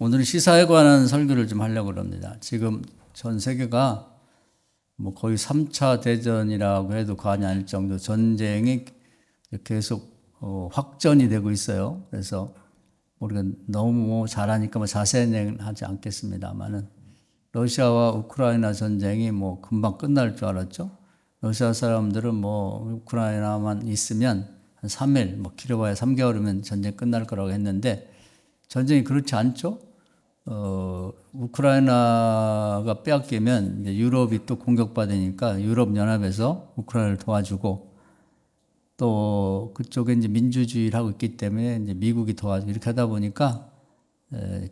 오늘은 시사에 관한 설교를 좀 하려고 합니다. 지금 전 세계가 뭐 거의 3차 대전이라고 해도 과언이 아닐 정도 전쟁이 계속 확전이 되고 있어요. 그래서 우리가 너무 잘하니까 뭐 자세히는 하지 않겠습니다만은 러시아와 우크라이나 전쟁이 뭐 금방 끝날 줄 알았죠. 러시아 사람들은 뭐 우크라이나만 있으면 한 3일, 뭐 길어봐야 3개월이면 전쟁 끝날 거라고 했는데 전쟁이 그렇지 않죠. 우크라이나가 빼앗기면 이제 유럽이 또 공격받으니까 유럽 연합에서 우크라이나를 도와주고 또 그쪽에 이제 민주주의를 하고 있기 때문에 이제 미국이 도와주고 이렇게 하다 보니까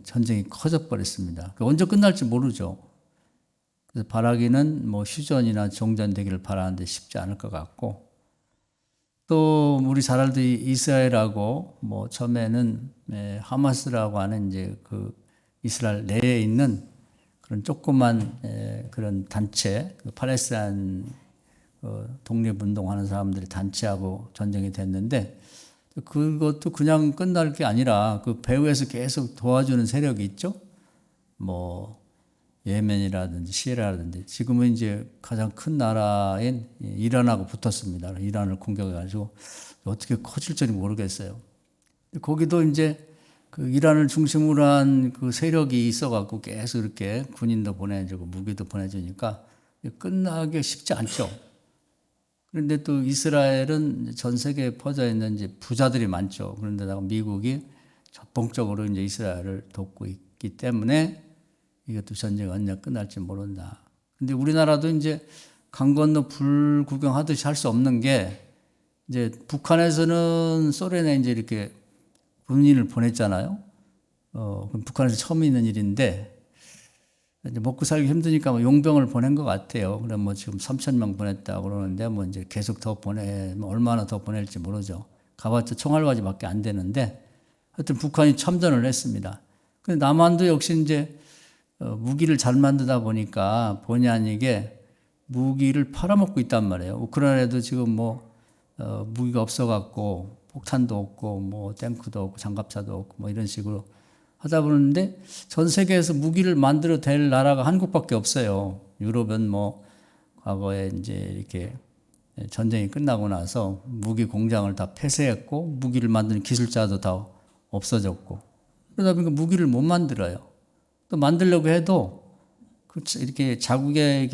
전쟁이 커져 버렸습니다. 언제 끝날지 모르죠. 그래서 바라기는 뭐 휴전이나 종전되기를 바라는데 쉽지 않을 것 같고 또 우리 잘 알던 이스라엘하고 뭐 처음에는 하마스라고 하는 이제 그 이스라엘 내에 있는 그런 조그만 그런 단체, 팔레스타인 독립운동하는 사람들이 단체하고 전쟁이 됐는데 그것도 그냥 끝날 게 아니라 그 배후에서 계속 도와주는 세력이 있죠. 뭐 예멘이라든지 시리아라든지 지금은 이제 가장 큰 나라인 이란하고 붙었습니다. 이란을 공격해가지고 어떻게 커질지 모르겠어요. 거기도 이제 그 이란을 중심으로 한 그 세력이 있어갖고 계속 이렇게 군인도 보내주고 무기도 보내주니까 끝나기 쉽지 않죠. 그런데 또 이스라엘은 전 세계에 퍼져 있는 이제 부자들이 많죠. 그런데다가 미국이 전폭적으로 이제 이스라엘을 돕고 있기 때문에 이것도 전쟁이 언제 끝날지 모른다. 근데 우리나라도 이제 강 건너 불 구경하듯이 할 수 없는 게 이제 북한에서는 소련에 이제 이렇게 군인을 보냈잖아요. 그럼 북한에서 처음 있는 일인데 이제 먹고 살기 힘드니까 뭐 용병을 보낸 것 같아요. 그럼 뭐 지금 3,000명 보냈다고 그러는데 뭐 이제 계속 더 뭐 얼마나 더 보낼지 모르죠. 가봤자 총알바지밖에 안 되는데 하여튼 북한이 참전을 했습니다. 근데 남한도 역시 이제 무기를 잘 만들다 보니까 본의 아니게 무기를 팔아먹고 있단 말이에요. 우크라이나도 지금 뭐 무기가 없어갖고 폭탄도 없고 뭐 탱크도 없고 장갑차도 없고 뭐 이런 식으로 하다 보는데 전 세계에서 무기를 만들어 댈 나라가 한국밖에 없어요. 유럽은 뭐 과거에 이제 이렇게 전쟁이 끝나고 나서 무기 공장을 다 폐쇄했고 무기를 만드는 기술자도 다 없어졌고 그러다 보니까 무기를 못 만들어요. 또 만들려고 해도 이렇게 자국에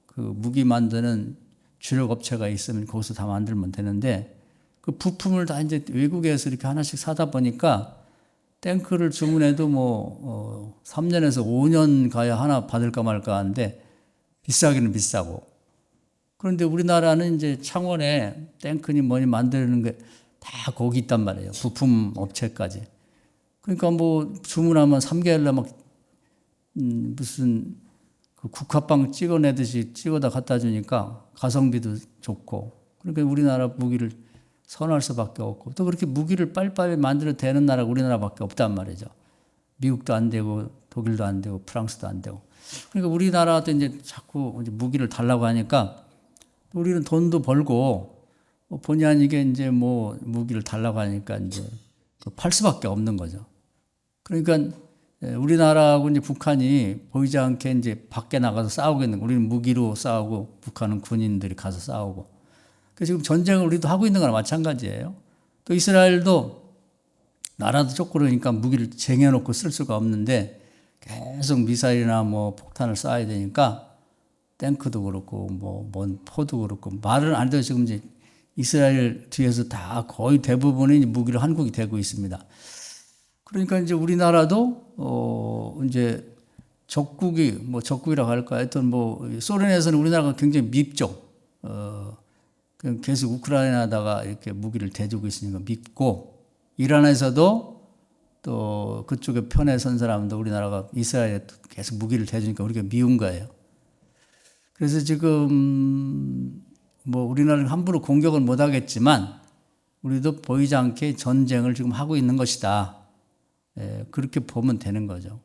그 무기 만드는 주력 업체가 있으면 거기서 다 만들면 되는데 그 부품을 다 이제 외국에서 이렇게 하나씩 사다 보니까 탱크를 주문해도 뭐 3년에서 5년 가야 하나 받을까 말까 하는데 비싸기는 비싸고 그런데 우리나라는 이제 창원에 탱크니 뭐니 만드는 게 다 거기 있단 말이에요. 부품 업체까지. 그러니까 뭐 주문하면 3개월에 막 무슨 그 국화빵 찍어내듯이 찍어다 갖다 주니까 가성비도 좋고 그러니까 우리나라 무기를 선호할 수밖에 없고 또 그렇게 무기를 빨리빨리 만들어 대는 나라가 우리나라밖에 없단 말이죠. 미국도 안 되고 독일도 안 되고 프랑스도 안 되고 그러니까 우리나라도 이제 자꾸 이제 무기를 달라고 하니까 우리는 돈도 벌고 본의 아니게 이제 뭐 무기를 달라고 하니까 이제 팔 수밖에 없는 거죠. 그러니까 우리나라하고 이제 북한이 보이지 않게 이제 밖에 나가서 싸우고 있는 거. 우리는 무기로 싸우고 북한은 군인들이 가서 싸우고. 그래서 지금 전쟁을 우리도 하고 있는 거나 마찬가지예요. 또 이스라엘도 나라도 좁고 그러니까 무기를 쟁여놓고 쓸 수가 없는데 계속 미사일이나 뭐 폭탄을 쏴야 되니까 탱크도 그렇고 뭔 포도 그렇고 말을 안 해도 지금 이제 이스라엘 뒤에서 다 거의 대부분의 무기를 한국이 대고 있습니다. 그러니까 이제 우리나라도 이제 적국이라고 할까 하여튼 뭐 소련에서는 우리나라가 굉장히 밉죠. 계속 우크라이나다가 이렇게 무기를 대주고 있으니까 밉고 이란에서도 또 그쪽에 편에 선 사람도 우리나라가 이스라엘에 계속 무기를 대주니까 우리가 미운 거예요. 그래서 지금 뭐 우리나라는 함부로 공격을 못 하겠지만 우리도 보이지 않게 전쟁을 지금 하고 있는 것이다. 그렇게 보면 되는 거죠.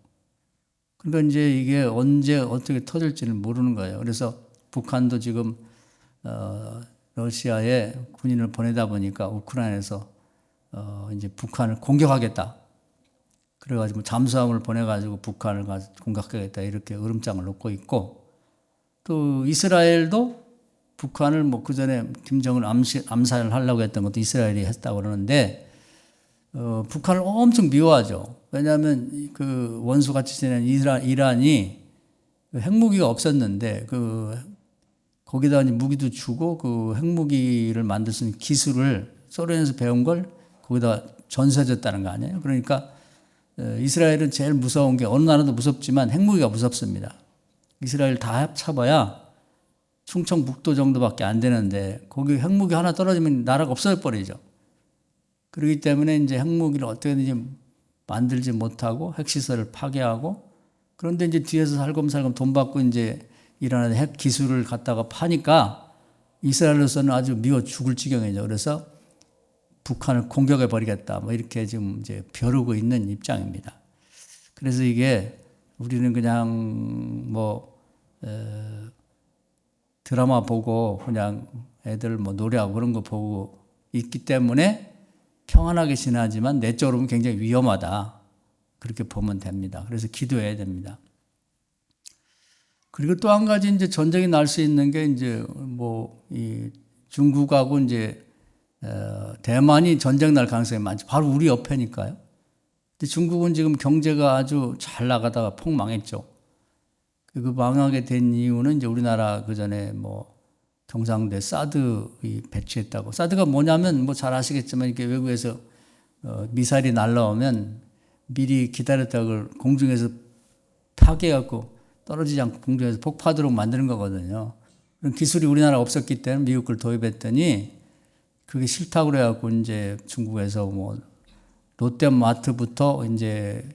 그러니까 이제 이게 언제 어떻게 터질지는 모르는 거예요. 그래서 북한도 지금 러시아에 군인을 보내다 보니까 우크라이나에서 이제 북한을 공격하겠다. 그래가지고 잠수함을 보내가지고 북한을 가서 공격하겠다 이렇게 으름장을 놓고 있고, 또 이스라엘도 북한을 뭐 그 전에 김정은 암살을 하려고 했던 것도 이스라엘이 했다고 그러는데, 북한을 엄청 미워하죠. 왜냐하면 그 원수같이 지낸 이란이 핵무기가 없었는데 거기다 무기도 주고 그 핵무기를 만들 수 있는 기술을 소련에서 배운 걸 거기다 전수해줬다는 거 아니에요? 그러니까 이스라엘은 제일 무서운 게, 어느 나라도 무섭지만 핵무기가 무섭습니다. 이스라엘 다 합쳐봐야 충청북도 정도밖에 안 되는데 거기 핵무기 하나 떨어지면 나라가 없어져 버리죠. 그렇기 때문에 이제 핵무기를 어떻게든지 만들지 못하고 핵시설을 파괴하고, 그런데 이제 뒤에서 살금살금 돈 받고 이제 이란의 핵 기술을 갖다가 파니까 이스라엘로서는 아주 미워 죽을 지경이죠. 그래서 북한을 공격해 버리겠다, 뭐 이렇게 지금 이제 벼르고 있는 입장입니다. 그래서 이게 우리는 그냥 뭐 드라마 보고 그냥 애들 뭐 노래하고 그런 거 보고 있기 때문에 평안하게 지나지만 내적으로 보면 굉장히 위험하다, 그렇게 보면 됩니다. 그래서 기도해야 됩니다. 그리고 또 한 가지 이제 전쟁이 날 수 있는 게 이제 뭐 이 중국하고 이제 대만이 전쟁 날 가능성이 많죠. 바로 우리 옆에니까요. 근데 중국은 지금 경제가 아주 잘 나가다가 폭망했죠. 그 망하게 된 이유는 이제 우리나라 그 전에 뭐 경상도에 사드 배치했다고. 사드가 뭐냐면 뭐 잘 아시겠지만 이렇게 외국에서 미사일이 날라오면 미리 기다렸다가 그걸 공중에서 파괴해갖고 떨어지지 않고 공중에서 폭파하도록 만드는 거거든요. 그런 기술이 우리나라 없었기 때문에 미국 걸 도입했더니 그게 싫다고 그래갖고 이제 중국에서 뭐 롯데마트부터 이제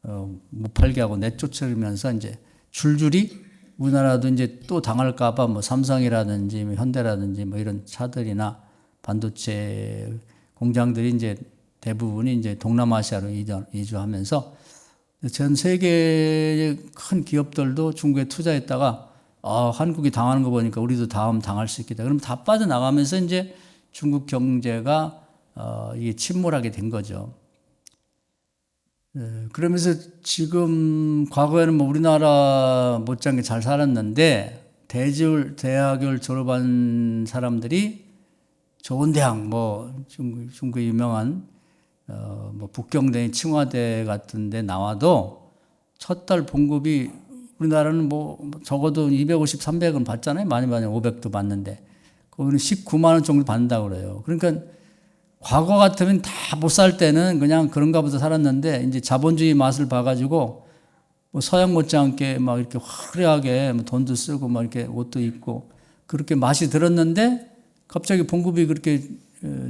못 팔게 하고 내쫓으면서 이제 줄줄이 우리나라도 이제 또 당할까봐 뭐 삼성이라든지 뭐 현대라든지 뭐 이런 차들이나 반도체 공장들이 이제 대부분이 이제 동남아시아로 이주하면서 전 세계의 큰 기업들도 중국에 투자했다가 한국이 당하는 거 보니까 우리도 다음 당할 수 있겠다. 그럼 다 빠져나가면서 이제 중국 경제가 이게 침몰하게 된 거죠. 그러면서 지금 과거에는 뭐 우리나라 못지않게 잘 살았는데 대학을 졸업한 사람들이 좋은 대학, 뭐 중국의 유명한 뭐 북경대, 칭화대 같은 데 나와도 첫 달 봉급이 우리나라는 뭐 적어도 250, 300은 받잖아요. 많이 받으면 500도 받는데 거기는 19만 원 정도 받는다고 그래요. 그러니까 과거 같으면 다 못 살 때는 그냥 그런가 보다 살았는데 이제 자본주의 맛을 봐가지고 뭐 서양 못지않게 막 이렇게 화려하게 뭐 돈도 쓰고 막 이렇게 옷도 입고 그렇게 맛이 들었는데 갑자기 봉급이 그렇게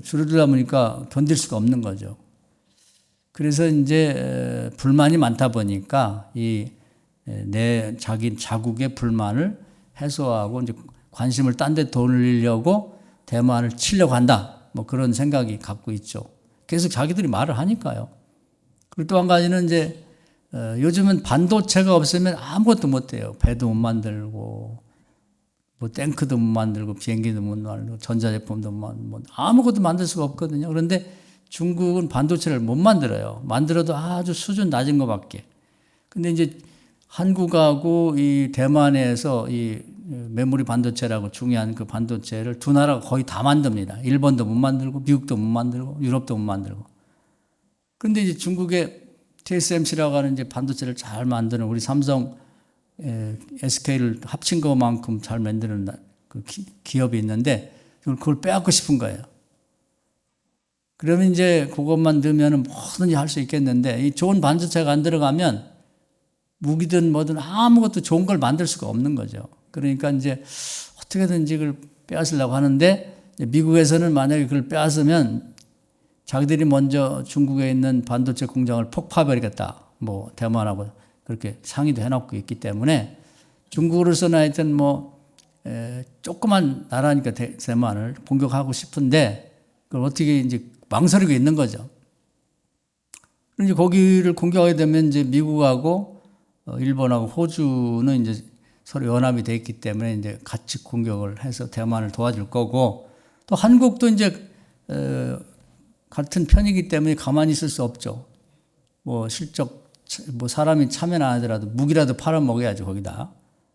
줄어들다 보니까 견딜 수가 없는 거죠. 그래서 이제 불만이 많다 보니까 자기 자국의 불만을 해소하고 이제 관심을 딴 데 돌리려고 대만을 치려고 한다. 뭐 그런 생각이 갖고 있죠. 계속 자기들이 말을 하니까요. 그리고 또 한 가지는 이제 요즘은 반도체가 없으면 아무것도 못 해요. 배도 못 만들고 뭐 탱크도 못 만들고 비행기도 못 만들고 전자제품도 아무것도 만들 수가 없거든요. 그런데 중국은 반도체를 못 만들어요. 만들어도 아주 수준 낮은 것밖에. 근데 이제 한국하고 이 대만에서 이 메모리 반도체라고 중요한 그 반도체를 두 나라가 거의 다 만듭니다. 일본도 못 만들고 미국도 못 만들고 유럽도 못 만들고. 그런데 이제 중국의 TSMC라고 하는 이제 반도체를 잘 만드는 우리 삼성, SK를 합친 것만큼 잘 만드는 그 기업이 있는데 그걸 빼앗고 싶은 거예요. 그러면 이제 그것만 넣으면 뭐든지 할 수 있겠는데 이 좋은 반도체가 안 들어가면 무기든 뭐든 아무것도 좋은 걸 만들 수가 없는 거죠. 그러니까 이제 어떻게든지 그걸 빼앗으려고 하는데 미국에서는 만약에 그걸 빼앗으면 자기들이 먼저 중국에 있는 반도체 공장을 폭파해버리겠다. 뭐 대만하고 그렇게 상의도 해놓고 있기 때문에 중국으로서는 하여튼 뭐 조그만 나라니까 대만을 공격하고 싶은데 그걸 어떻게 이제 망설이고 있는 거죠. 그럼 이제 거기를 공격하게 되면 이제 미국하고 일본하고 호주는 이제 서로 연합이 돼 있기 때문에 이제 같이 공격을 해서 대만을 도와줄 거고 또 한국도 이제 같은 편이기 때문에 가만히 있을 수 없죠. 뭐 실적 뭐 사람이 참여 안 하더라도 무기라도 팔아 먹어야죠 거기다.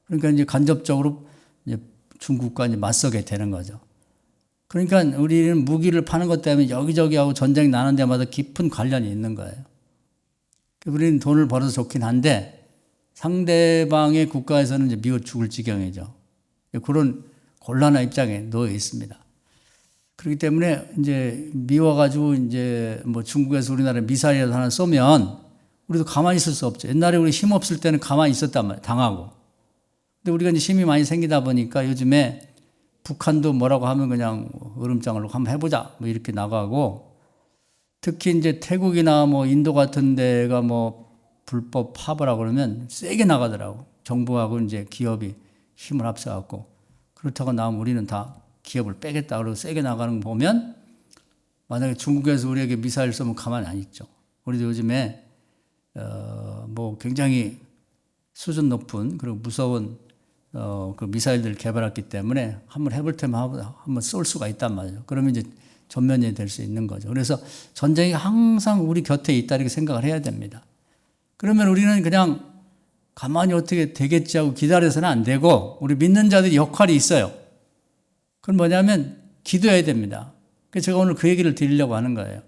그러니까 이제 간접적으로 이제 중국과 이제 맞서게 되는 거죠. 그러니까 우리는 무기를 파는 것 때문에 여기저기하고 전쟁 나는 데마다 깊은 관련이 있는 거예요. 우리는 돈을 벌어서 좋긴 한데 상대방의 국가에서는 이제 미워 죽을 지경이죠. 그런 곤란한 입장에 놓여 있습니다. 그렇기 때문에 이제 미워가지고 이제 뭐 중국에서 우리나라에 미사일이라도 하나 쏘면 우리도 가만히 있을 수 없죠. 옛날에 우리 힘 없을 때는 가만히 있었단 말이에요. 당하고. 근데 우리가 이제 힘이 많이 생기다 보니까 요즘에 북한도 뭐라고 하면 그냥 으름장을 놓고 한번 해보자 뭐 이렇게 나가고, 특히 이제 태국이나 뭐 인도 같은 데가 뭐 불법 파벌하고 그러면 세게 나가더라고. 정부하고 이제 기업이 힘을 합쳐갖고. 그렇다고 나오면 우리는 다 기업을 빼겠다 그러고 세게 나가는 거 보면 만약에 중국에서 우리에게 미사일 쏘면 가만히 안 있죠. 우리도 요즘에 뭐 굉장히 수준 높은 그리고 무서운 그 미사일들을 개발했기 때문에 한번 해볼 테면 한번 쏠 수가 있단 말이에요. 그러면 이제 전면이 될 수 있는 거죠. 그래서 전쟁이 항상 우리 곁에 있다 이렇게 생각을 해야 됩니다. 그러면 우리는 그냥 가만히 어떻게 되겠지 하고 기다려서는 안 되고, 우리 믿는 자들이 역할이 있어요. 그건 뭐냐면 기도해야 됩니다. 그래서 제가 오늘 그 얘기를 드리려고 하는 거예요.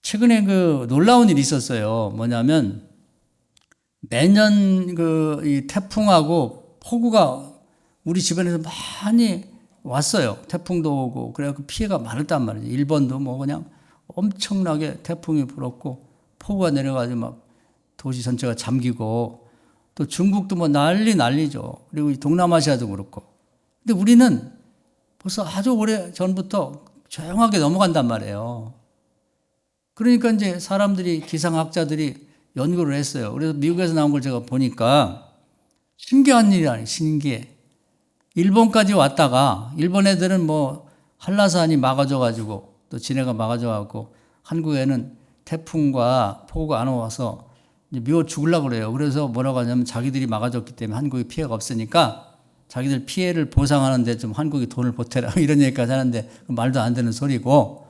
최근에 그 놀라운 일이 있었어요. 뭐냐면 매년 이 태풍하고 폭우가 우리 주변에서 많이 왔어요. 태풍도 오고 그래갖고 피해가 많았단 말이에요. 일본도 뭐 그냥 엄청나게 태풍이 불었고 폭우가 내려가지고 막 도시 전체가 잠기고, 또 중국도 뭐 난리죠. 그리고 동남아시아도 그렇고. 근데 우리는 벌써 아주 오래 전부터 조용하게 넘어간단 말이에요. 그러니까 이제 사람들이, 기상학자들이 연구를 했어요. 그래서 미국에서 나온 걸 제가 보니까 신기한 일이 아니에요. 신기해. 일본까지 왔다가 일본 애들은 뭐 한라산이 막아줘가지고 또 진해가 막아줘가지고 한국에는 태풍과 폭우가 안 와서 이제 미워 죽으려고 그래요. 그래서 뭐라고 하냐면 자기들이 막아줬기 때문에 한국에 피해가 없으니까 자기들 피해를 보상하는데 좀 한국이 돈을 보태라 이런 얘기까지 하는데 말도 안 되는 소리고,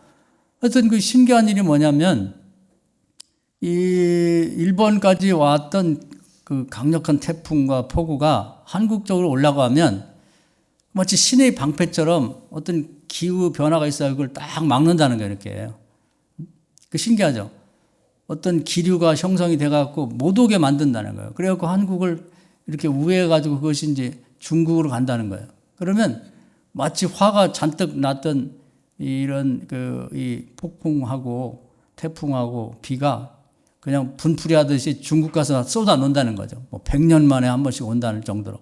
하여튼 그 신기한 일이 뭐냐면 이 일본까지 왔던 그 강력한 태풍과 폭우가 한국 쪽으로 올라가면 마치 신의 방패처럼 어떤 기후 변화가 있어야 그걸 딱 막는다는 거예요. 이렇게. 그 신기하죠. 어떤 기류가 형성이 돼갖고 못 오게 만든다는 거예요. 그래갖고 한국을 이렇게 우회해가지고 그것이 이제 중국으로 간다는 거예요. 그러면 마치 화가 잔뜩 났던 이런 이 폭풍하고 태풍하고 비가 그냥 분풀이 하듯이 중국 가서 쏟아 놓는다는 거죠. 뭐 100년 만에 한 번씩 온다는 정도로.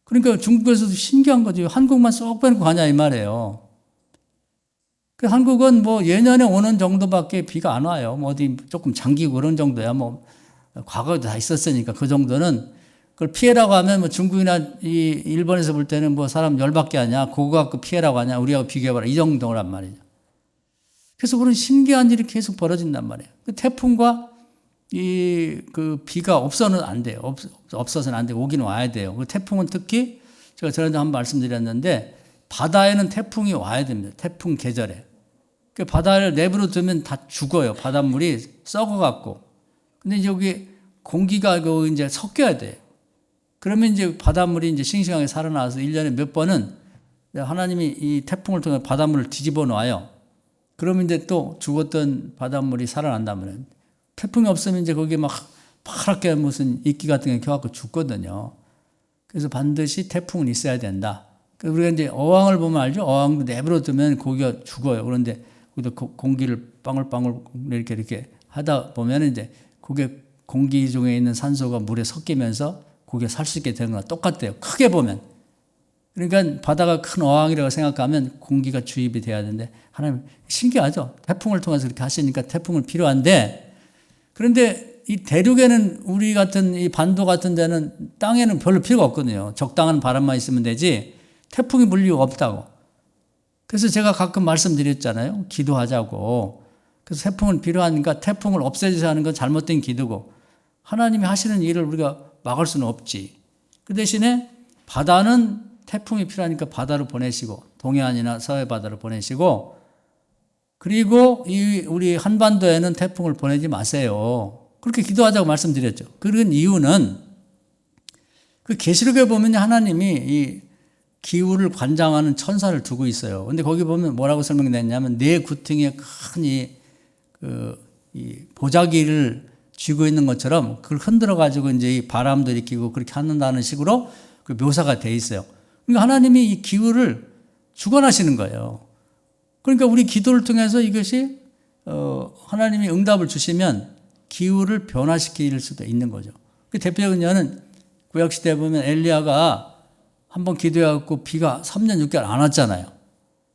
그러니까 중국에서도 신기한 거죠. 한국만 쏙 빼놓고 가냐 이 말이에요. 그 한국은 뭐 예년에 오는 정도밖에 비가 안 와요. 뭐 어디 조금 잠기고 그런 정도야. 뭐 과거에도 다 있었으니까 그 정도는. 그걸 피해라고 하면 뭐 중국이나 이 일본에서 볼 때는 뭐 사람 열받게 하냐, 그거 갖고 피해라고 하냐, 우리하고 비교해봐라 이 정도란 말이죠. 그래서 그런 신기한 일이 계속 벌어진단 말이에요. 그 태풍과 그 비가 없어서는 안 돼요. 없어서는 안 되고 오기는 와야 돼요. 그 태풍은 특히 제가 전에도 한번 말씀드렸는데 바다에는 태풍이 와야 됩니다. 태풍 계절에. 그 바다를 내버려 두면 다 죽어요. 바닷물이 썩어갖고. 근데 이제 여기 공기가 이제 섞여야 돼요. 그러면 이제 바닷물이 이제 싱싱하게 살아나와서 1년에 몇 번은 하나님이 이 태풍을 통해 바닷물을 뒤집어 놔요. 그러면 이제 또 죽었던 바닷물이 살아난다면, 태풍이 없으면 이제 거기에 막 파랗게 무슨 이끼 같은 게 켜갖고 죽거든요. 그래서 반드시 태풍은 있어야 된다. 우리가 이제 어항을 보면 알죠? 어항도 내버려 두면 고기가 죽어요. 그런데 거기다 공기를 방울방울 이렇게 하다 보면 이제 그게 공기 중에 있는 산소가 물에 섞이면서 고기가 살 수 있게 되는 거랑 똑같아요. 크게 보면. 그러니까 바다가 큰 어항이라고 생각하면 공기가 주입이 돼야 되는데, 하나님 신기하죠? 태풍을 통해서 그렇게 하시니까 태풍은 필요한데, 그런데 이 대륙에는 우리 같은 이 반도 같은 데는 땅에는 별로 필요가 없거든요. 적당한 바람만 있으면 되지 태풍이 불 이유가 없다고. 그래서 제가 가끔 말씀드렸잖아요. 기도하자고. 그래서 태풍은 필요하니까 태풍을 없애주셔야 하는 건 잘못된 기도고, 하나님이 하시는 일을 우리가 막을 수는 없지. 그 대신에 바다는 태풍이 필요하니까 바다로 보내시고, 동해안이나 서해 바다로 보내시고, 그리고 우리 한반도에는 태풍을 보내지 마세요. 그렇게 기도하자고 말씀드렸죠. 그런 이유는 그 계시록에 보면 하나님이 이 기후를 관장하는 천사를 두고 있어요. 근데 거기 보면 뭐라고 설명됐냐면 네 구퉁이에 큰 이 보자기를 쥐고 있는 것처럼 그걸 흔들어 가지고 이제 이 바람도 일으키고 그렇게 한다는 식으로 그 묘사가 돼 있어요. 그러니까 하나님이 이 기후를 주관하시는 거예요. 그러니까 우리 기도를 통해서 이것이 하나님이 응답을 주시면 기후를 변화시킬 수도 있는 거죠. 그 대표적인 예는 구약시대에 보면 엘리야가 한번 기도해갖고 비가 3년 6개월 안 왔잖아요.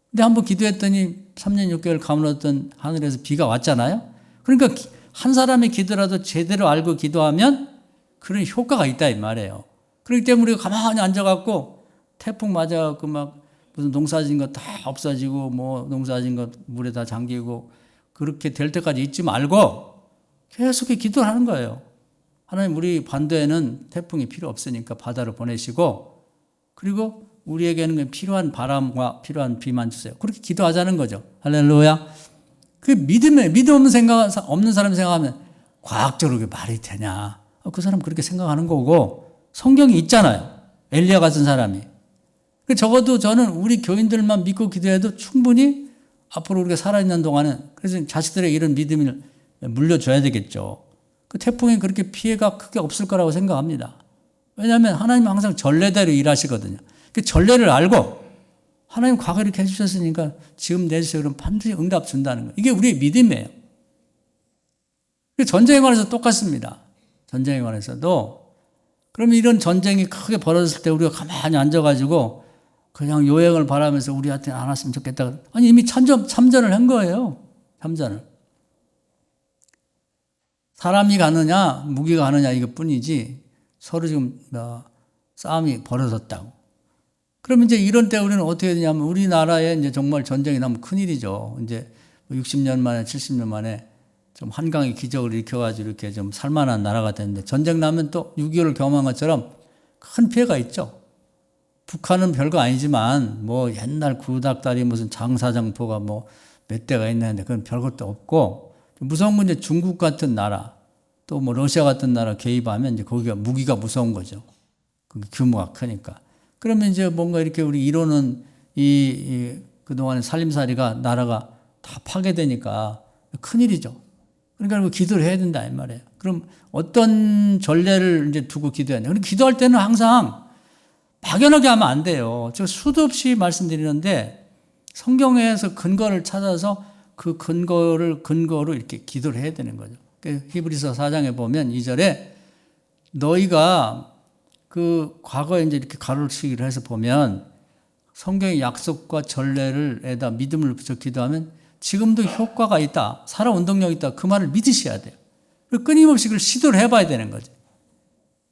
근데 한번 기도했더니 3년 6개월 가물었던 하늘에서 비가 왔잖아요. 그러니까 한 사람의 기도라도 제대로 알고 기도하면 그런 효과가 있다 이 말이에요. 그렇기 때문에 우리가 가만히 앉아갖고 태풍 맞아갖고 막 무슨 농사진 거 다 없어지고 뭐 농사진 거 물에 다 잠기고 그렇게 될 때까지 있지 말고 계속 기도를 하는 거예요. 하나님 우리 반도에는 태풍이 필요 없으니까 바다로 보내시고 그리고 우리에게는 필요한 바람과 필요한 비만 주세요. 그렇게 기도하자는 거죠. 할렐루야. 그 믿음 없는 사람이 생각하면 과학적으로 그게 말이 되냐. 그 사람 그렇게 생각하는 거고 성경이 있잖아요. 엘리야 같은 사람이. 적어도 저는 우리 교인들만 믿고 기도해도 충분히 앞으로 우리가 살아있는 동안은 그래서 자식들에게 이런 믿음을 물려줘야 되겠죠. 그 태풍이 그렇게 피해가 크게 없을 거라고 생각합니다. 왜냐하면 하나님은 항상 전례대로 일하시거든요. 그 전례를 알고 하나님 과거에 이렇게 해주셨으니까 지금 내주세요. 그럼 반드시 응답 준다는 거예요. 이게 우리의 믿음이에요. 전쟁에 관해서 똑같습니다. 전쟁에 관해서도 그러면 이런 전쟁이 크게 벌어졌을 때 우리가 가만히 앉아가지고 그냥 요행을 바라면서 우리한테 안 왔으면 좋겠다. 아니 이미 참전을 한 거예요. 참전을. 사람이 가느냐 무기가 가느냐 이것뿐이지 서로 지금 싸움이 벌어졌다고. 그러면 이제 이런 때 우리는 어떻게 되냐면 우리나라에 이제 정말 전쟁이 나면 큰일이죠. 이제 60년 만에 70년 만에 좀 한강의 기적을 일으켜가지고 이렇게 좀 살만한 나라가 됐는데 전쟁 나면 또 6.25를 경험한 것처럼 큰 피해가 있죠. 북한은 별거 아니지만 뭐 옛날 구닥다리 무슨 장사장포가 뭐 몇 대가 있는데 그건 별것도 없고 무서운 건 이제 중국 같은 나라 또 뭐 러시아 같은 나라 개입하면 이제 거기가 무기가 무서운 거죠. 그 규모가 크니까. 그러면 이제 뭔가 이렇게 우리 이론은 그동안의 살림살이가 나라가 다 파괴되니까 큰일이죠. 그러니까 기도를 해야 된다 이 말이에요. 그럼 어떤 전례를 이제 두고 기도해야 돼요. 기도할 때는 항상 막연하게 하면 안 돼요. 제가 수도 없이 말씀드리는데 성경에서 근거를 찾아서 그 근거로 이렇게 기도를 해야 되는 거죠. 히브리서 4장에 보면 2절에 너희가 그 과거에 이제 이렇게 가로치기를 해서 보면 성경의 약속과 전례를에다 믿음을 붙여 기도하면 지금도 효과가 있다. 살아 운동력이 있다. 그 말을 믿으셔야 돼요. 끊임없이 그걸 시도를 해봐야 되는 거죠.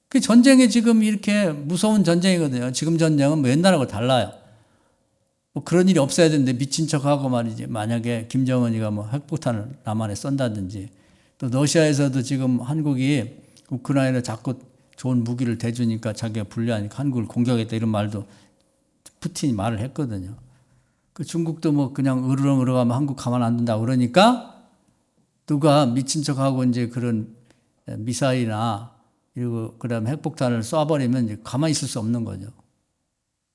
그 전쟁이 지금 이렇게 무서운 전쟁이거든요. 지금 전쟁은 뭐 옛날하고 달라요. 뭐 그런 일이 없어야 되는데 미친 척하고 말이지. 만약에 김정은이가 뭐 핵폭탄을 남한에 쏜다든지 또 러시아에서도 지금 한국이 우크라이나에 자꾸 좋은 무기를 대주니까 자기가 불리하니까 한국을 공격했다 이런 말도 푸틴이 말을 했거든요. 그 중국도 뭐 그냥 으르렁으르렁하면 한국 가만 안 둔다 그러니까 누가 미친 척하고 이제 그런 미사일이나 그리고 그다음에 핵폭탄을 쏴버리면 이제 가만히 있을 수 없는 거죠.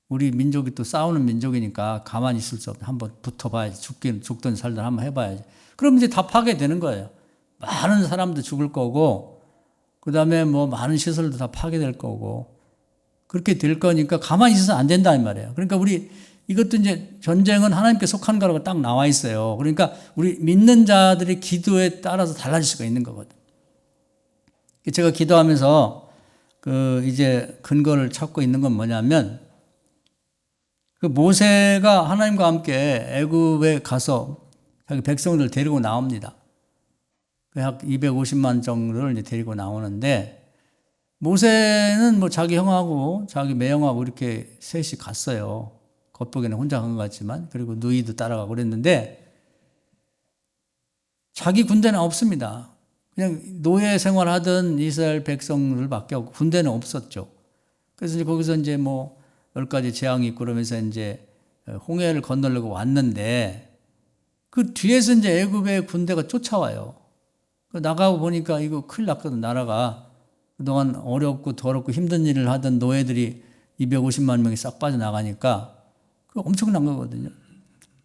우리 민족이 또 싸우는 민족이니까 가만히 있을 수 없다. 한번 붙어봐야지. 죽든 살든 한번 해봐야지. 그럼 이제 다 파괴되는 거예요. 많은 사람도 죽을 거고 그다음에 뭐 많은 시설도 다 파괴될 거고 그렇게 될 거니까 가만히 있어서 안 된다 이 말이에요. 그러니까 우리 이것도 이제 전쟁은 하나님께 속한 거라고 딱 나와 있어요. 그러니까 우리 믿는 자들의 기도에 따라서 달라질 수가 있는 거거든. 제가 기도하면서 이제 근거를 찾고 있는 건 뭐냐면 그 모세가 하나님과 함께 애굽에 가서 자기 백성들을 데리고 나옵니다. 약 250만 정도를 이제 데리고 나오는데 모세는 뭐 자기 형하고 자기 매형하고 이렇게 셋이 갔어요. 겉보기에는 혼자 간 것 같지만 그리고 누이도 따라가고 그랬는데 자기 군대는 없습니다. 그냥 노예 생활하던 이스라엘 백성들밖에 없고 군대는 없었죠. 그래서 이제 거기서 이제 뭐 10가지 재앙이 있고 그러면서 이제 홍해를 건너려고 왔는데 그 뒤에서 이제 애굽의 군대가 쫓아와요. 나가고 보니까 이거 큰일 났거든, 나라가. 그동안 어렵고 더럽고 힘든 일을 하던 노예들이 250만 명이 싹 빠져나가니까 그 엄청난 거거든요.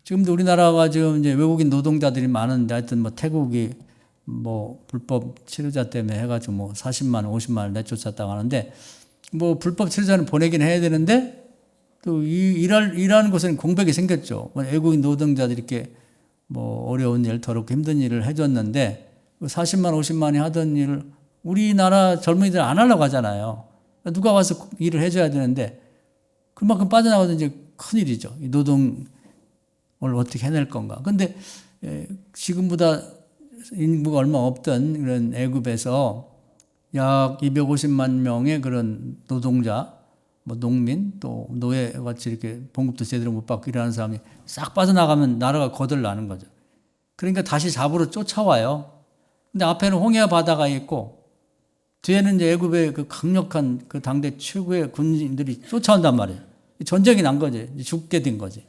지금도 우리나라가 지금 이제 외국인 노동자들이 많은데 하여튼 뭐 태국이 뭐 불법 치료자 때문에 해가지고 뭐 40만 원, 50만 원 내쫓았다고 하는데 뭐 불법 치료자는 보내긴 해야 되는데 또 일하는 곳에는 공백이 생겼죠. 외국인 노동자들이 이렇게 뭐 어려운 일, 더럽고 힘든 일을 해줬는데 40만, 50만이 하던 일을 우리나라 젊은이들 안 하려고 하잖아요. 누가 와서 일을 해줘야 되는데 그만큼 빠져나가도 이제 큰일이죠. 이 노동을 어떻게 해낼 건가. 근데 지금보다 인구가 얼마 없던 그런 애굽에서 약 250만 명의 그런 노동자, 뭐 농민 또 노예같이 이렇게 봉급도 제대로 못 받고 일하는 사람이 싹 빠져나가면 나라가 거덜나는 거죠. 그러니까 다시 잡으러 쫓아와요. 근데 앞에는 홍해 바다가 있고 뒤에는 이제 애굽의 그 강력한 그 당대 최고의 군인들이 쫓아온단 말이에요. 전쟁이 난 거지. 죽게 된 거지.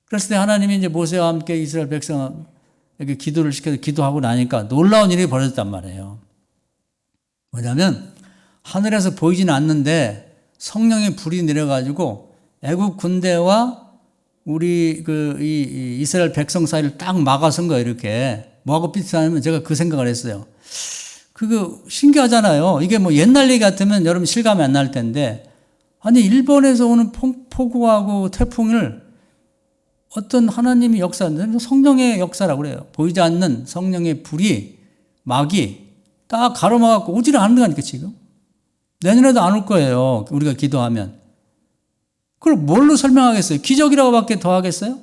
그랬을 때 하나님이 이제 모세와 함께 이스라엘 백성에게 기도를 시켜서 기도하고 나니까 놀라운 일이 벌어졌단 말이에요. 뭐냐면 하늘에서 보이지는 않는데 성령의 불이 내려가지고 애굽 군대와 우리 이 이스라엘 백성 사이를 딱 막아선 거예요. 이렇게 뭐하고 비슷하냐면 제가 그 생각을 했어요. 그거 신기하잖아요. 이게 뭐 옛날 얘기 같으면 여러분 실감이 안 날 텐데 아니 일본에서 오는 폭우하고 태풍을 어떤 하나님의 역사, 성령의 역사라고 그래요. 보이지 않는 성령의 불이 막이 딱 가로막고 오지를 않는다니까 지금. 내년에도 안 올 거예요. 우리가 기도하면. 그걸 뭘로 설명하겠어요? 기적이라고 밖에 더 하겠어요?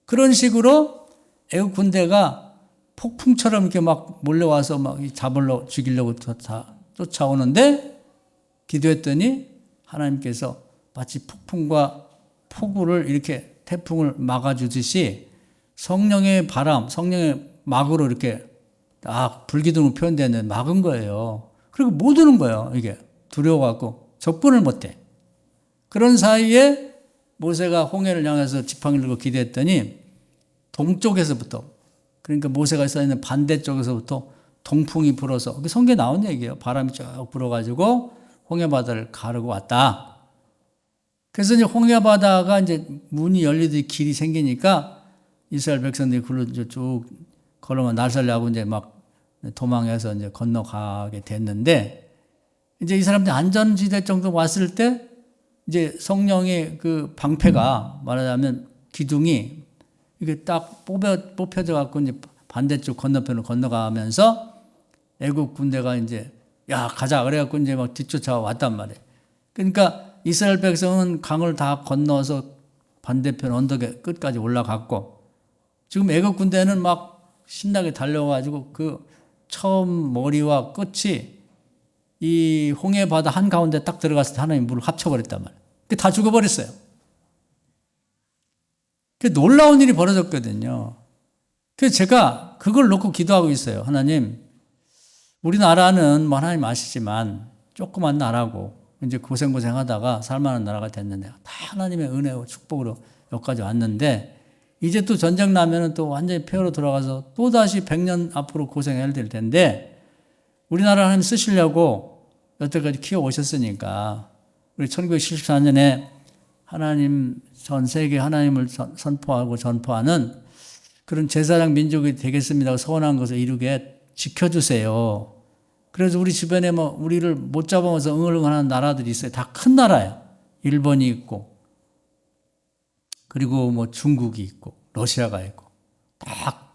그런 식으로 애국 군대가 폭풍처럼 이렇게 막 몰려와서 막 잡으려고 죽이려고 다 쫓아오는데 기도했더니 하나님께서 마치 폭풍과 폭우를 이렇게 태풍을 막아주듯이 성령의 바람, 성령의 막으로 이렇게 딱 불기둥으로 표현되는 막은 거예요. 그리고 못 오는 거예요. 이게 두려워갖고 접근을 못해. 그런 사이에 모세가 홍해를 향해서 지팡이를 들고 기도했더니 동쪽에서부터 그러니까 모세가 서 있는 반대쪽에서부터 동풍이 불어서 성경에 나온 얘기예요. 바람이 쭉 불어가지고 홍해 바다를 가르고 왔다. 그래서 이제 홍해 바다가 이제 문이 열리듯이 길이 생기니까 이스라엘 백성들이 글로 쭉 걸어만 날살려고 이제 막 도망해서 이제 건너가게 됐는데 이제 이 사람들이 안전지대 정도 왔을 때 이제 성령의 그 방패가 말하자면 기둥이 이게 딱 뽑혀져 갖고 이제 반대쪽 건너편으로 건너가면서 애국 군대가 이제 야 가자 그래갖고 이제 막 뒤쫓아 왔단 말이에요. 그러니까 이스라엘 백성은 강을 다 건너서 반대편 언덕의 끝까지 올라갔고 지금 애국 군대는 막 신나게 달려가지고 그 처음 머리와 끝이 이 홍해 바다 한가운데 딱 들어갔을 때 하나님 물을 합쳐버렸단 말이에요. 다 죽어버렸어요. 그 놀라운 일이 벌어졌거든요. 그래서 제가 그걸 놓고 기도하고 있어요. 하나님, 우리나라는 뭐 하나님 아시지만 조그만 나라고 이제 고생하다가 살만한 나라가 됐는데 다 하나님의 은혜와 축복으로 여기까지 왔는데 이제 또 전쟁 나면은 또 완전히 폐허로 돌아가서 또 다시 100년 앞으로 고생해야 될 텐데 우리나라 하나님 쓰시려고 여태까지 키워 오셨으니까 우리 1974년에 하나님 전 세계 하나님을 선포하고 전포하는 그런 제사장 민족이 되겠습니다. 서원한 것을 이루게 지켜주세요. 그래서 우리 주변에 뭐 우리를 못 잡아먹어서 응얼응얼하는 나라들이 있어요. 다 큰 나라예요. 일본이 있고 그리고 뭐 중국이 있고 러시아가 있고 다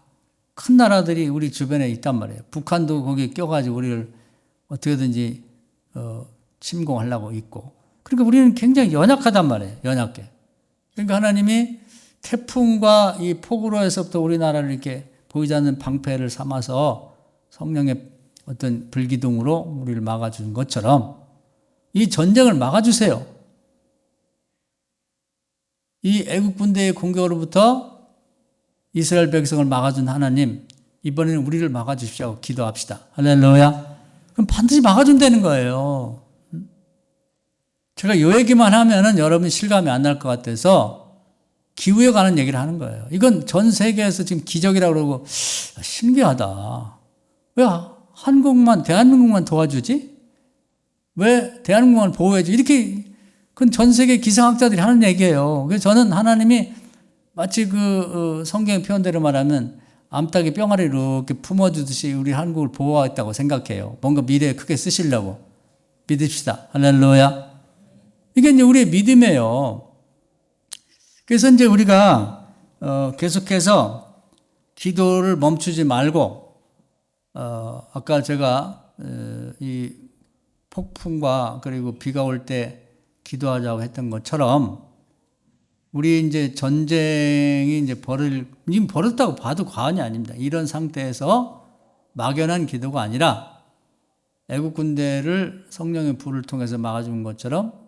큰 나라들이 우리 주변에 있단 말이에요. 북한도 거기에 껴가지고 우리를 어떻게든지 침공하려고 있고 그러니까 우리는 굉장히 연약하단 말이에요. 연약해. 그러니까 하나님이 태풍과 이 폭우로에서부터 우리나라를 이렇게 보이지 않는 방패를 삼아서 성령의 어떤 불기둥으로 우리를 막아준 것처럼 이 전쟁을 막아주세요. 이 애국 군대의 공격으로부터 이스라엘 백성을 막아준 하나님, 이번에는 우리를 막아주십시오. 기도합시다. 할렐루야. 그럼 반드시 막아준다는 거예요. 제가 이 얘기만 하면은 여러분 실감이 안 날 것 같아서 기후에 관한 얘기를 하는 거예요. 이건 전 세계에서 지금 기적이라고 그러고 신기하다. 왜 대한민국만 도와주지? 왜 대한민국만 보호해주지? 이렇게 그건 전 세계 기상학자들이 하는 얘기예요. 그래서 저는 하나님이 마치 성경 표현대로 말하면 암탉이 뿅아리 이렇게 품어주듯이 우리 한국을 보호하겠다고 생각해요. 뭔가 미래에 크게 쓰시려고. 믿읍시다. 할렐루야. 이게 이제 우리의 믿음이에요. 그래서 이제 우리가 계속해서 기도를 멈추지 말고 아까 제가 이 폭풍과 그리고 비가 올 때 기도하자고 했던 것처럼 우리 이제 전쟁이 이제 지금 벌어졌다고 봐도 과언이 아닙니다. 이런 상태에서 막연한 기도가 아니라 애국 군대를 성령의 불을 통해서 막아준 것처럼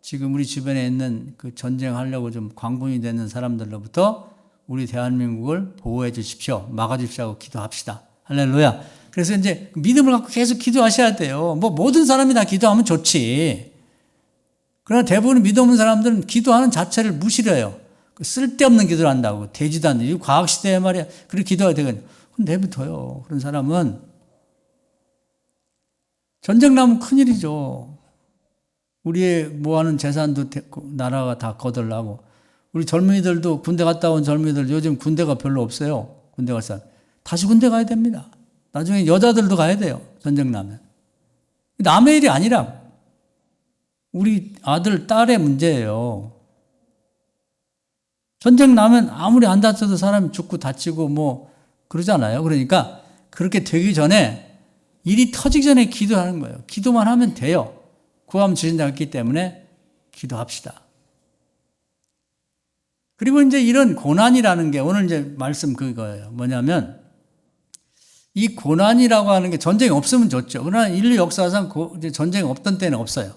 지금 우리 주변에 있는 그 전쟁하려고 좀 광분이 되는 사람들로부터 우리 대한민국을 보호해 주십시오. 막아 주십시오 하고 기도합시다. 할렐루야. 그래서 이제 믿음을 갖고 계속 기도하셔야 돼요. 뭐 모든 사람이 다 기도하면 좋지. 그러나 대부분 믿음 없는 사람들은 기도하는 자체를 무시를 해요. 쓸데없는 기도를 한다고. 되지도 않는. 이 과학시대에 말이야. 그렇게 기도해야 되거든요. 그럼 내버려둬요. 그런 사람은. 전쟁 나면 큰일이죠. 우리의 모아놓은 재산도 나라가 다 거덜나고. 우리 젊은이들도 군대 갔다 온 젊은이들 요즘 군대가 별로 없어요. 군대 갈 사람. 다시 군대 가야 됩니다. 나중에 여자들도 가야 돼요. 전쟁 나면. 남의 일이 아니라 우리 아들, 딸의 문제예요. 전쟁 나면 아무리 안 다쳐도 사람이 죽고 다치고 뭐 그러잖아요. 그러니까 그렇게 되기 전에 일이 터지기 전에 기도하는 거예요. 기도만 하면 돼요. 구하면 주신다고 했기 때문에 기도합시다. 그리고 이제 이런 고난이라는 게 오늘 이제 말씀 그거예요. 뭐냐면 이 고난이라고 하는 게 전쟁이 없으면 좋죠. 그러나 인류 역사상 이제 전쟁이 없던 때는 없어요.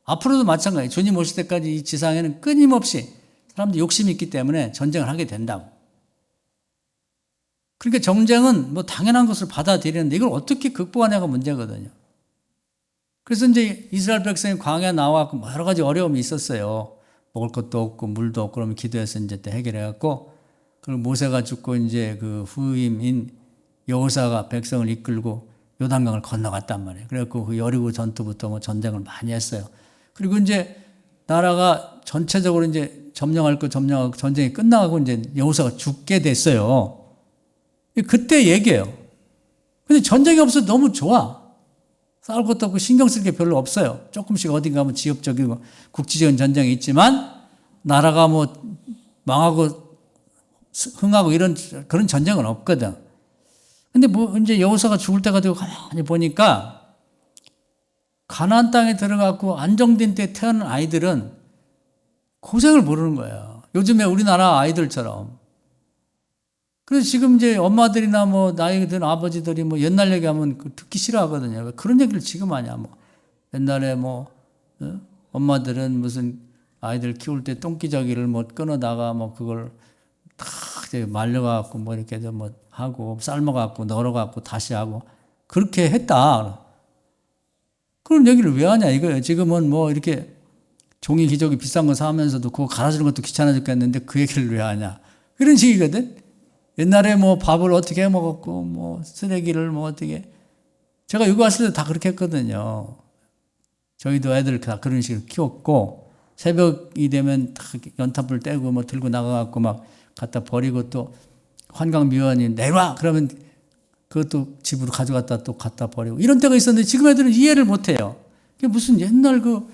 앞으로도 마찬가지예요. 주님 오실 때까지 이 지상에는 끊임없이 사람들이 욕심이 있기 때문에 전쟁을 하게 된다고. 그러니까 전쟁은 뭐 당연한 것을 받아들이는데 이걸 어떻게 극복하냐가 문제거든요. 그래서 이제 이스라엘 백성이 광야에 나와갖고 여러 가지 어려움이 있었어요. 먹을 것도 없고 물도 없고 그러면 기도해서 이제 또 해결해갖고 그리고 모세가 죽고 이제 그 후임인 여호사가 백성을 이끌고 요단강을 건너갔단 말이에요. 그래갖고 그 여리고 전투부터 뭐 전쟁을 많이 했어요. 그리고 이제 나라가 전체적으로 이제 점령하고 전쟁이 끝나고 이제 여호사가 죽게 됐어요. 그때 얘기예요. 근데 전쟁이 없어서 너무 좋아. 싸울 것도 없고 신경 쓸 게 별로 없어요. 조금씩 어딘가 하면 지역적이고 국지적인 전쟁이 있지만 나라가 뭐 망하고 흥하고 이런 그런 전쟁은 없거든. 근데 뭐 이제 여호사가 죽을 때가 되고 가만히 보니까 가나안 땅에 들어가고 안정된 때 태어난 아이들은 고생을 모르는 거예요. 요즘에 우리나라 아이들처럼. 그래서 지금 이제 엄마들이나 뭐 나이 든 아버지들이 뭐 옛날 얘기하면 듣기 싫어하거든요. 왜 그런 얘기를 지금 하냐. 뭐 옛날에 뭐 엄마들은 무슨 아이들 키울 때 똥기저귀를 뭐 끊어다가 뭐 그걸 다 이제 말려갖고 뭐 이렇게 뭐 하고 삶아갖고 널어갖고 다시 하고 그렇게 했다. 그런 얘기를 왜 하냐 이거예요. 지금은 뭐 이렇게 종이 기저귀 비싼 거 사면서도 그거 갈아주는 것도 귀찮아 죽겠는데 그 얘기를 왜 하냐. 그런 식이거든. 옛날에 뭐 밥을 어떻게 해 먹었고 뭐 쓰레기를 뭐 어떻게 제가 여기 왔을 때 다 그렇게 했거든요. 저희도 애들 다 그런 식으로 키웠고 새벽이 되면 다 연탄불 떼고 뭐 들고 나가갖고 막 갖다 버리고 또 환경미화원이 내놔 그러면 그것도 집으로 가져갔다 또 갖다 버리고 이런 때가 있었는데 지금 애들은 이해를 못해요. 그게 무슨 옛날 그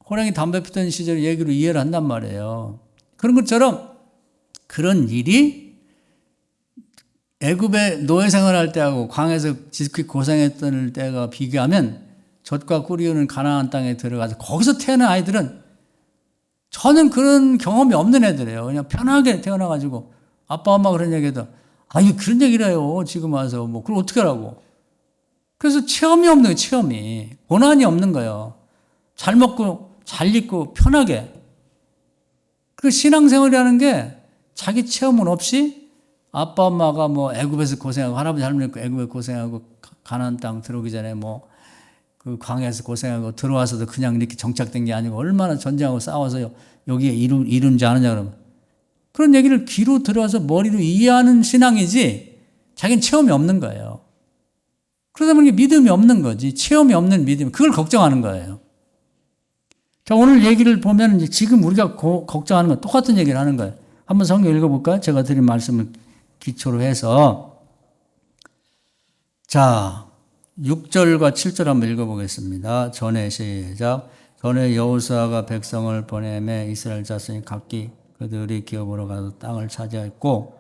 호랑이 담배 피던 시절 얘기로 이해를 한단 말이에요. 그런 것처럼 그런 일이 애굽에 노예 생활할 때하고 광야에서 지극히 고생했던 때가 비교하면 젖과 꿀이 흐르는 가나안 땅에 들어가서 거기서 태어난 아이들은 저는 그런 경험이 없는 애들이에요. 그냥 편하게 태어나가지고 아빠 엄마가 그런 얘기해도 아니 그런 얘기를 해요. 지금 와서 뭐 그걸 어떻게 하라고. 그래서 체험이 없는 거예요. 체험이. 고난이 없는 거예요. 잘 먹고 잘 입고 편하게. 그 신앙생활이라는 게 자기 체험은 없이 아빠 엄마가 뭐 애굽에서 고생하고 할아버지 할머니 애굽에 고생하고 가나안 땅 들어오기 전에 뭐 그 광야에서 고생하고 들어와서도 그냥 이렇게 정착된 게 아니고 얼마나 전쟁하고 싸워서 여기에 이룬지 아느냐 그러면 그런 얘기를 귀로 들어와서 머리로 이해하는 신앙이지 자기는 체험이 없는 거예요. 그러다 보니 믿음이 없는 거지. 체험이 없는 믿음. 그걸 걱정하는 거예요. 자, 오늘 얘기를 보면 이제 지금 우리가 걱정하는 건 똑같은 얘기를 하는 거예요. 한번 성경 읽어볼까요? 제가 드린 말씀을 기초로 해서. 자, 6절과 7절 한번 읽어보겠습니다. 전에 시작. 전에 여호수아가 백성을 보내매 이스라엘 자손이 각기 그들이 기업으로 가서 땅을 차지했고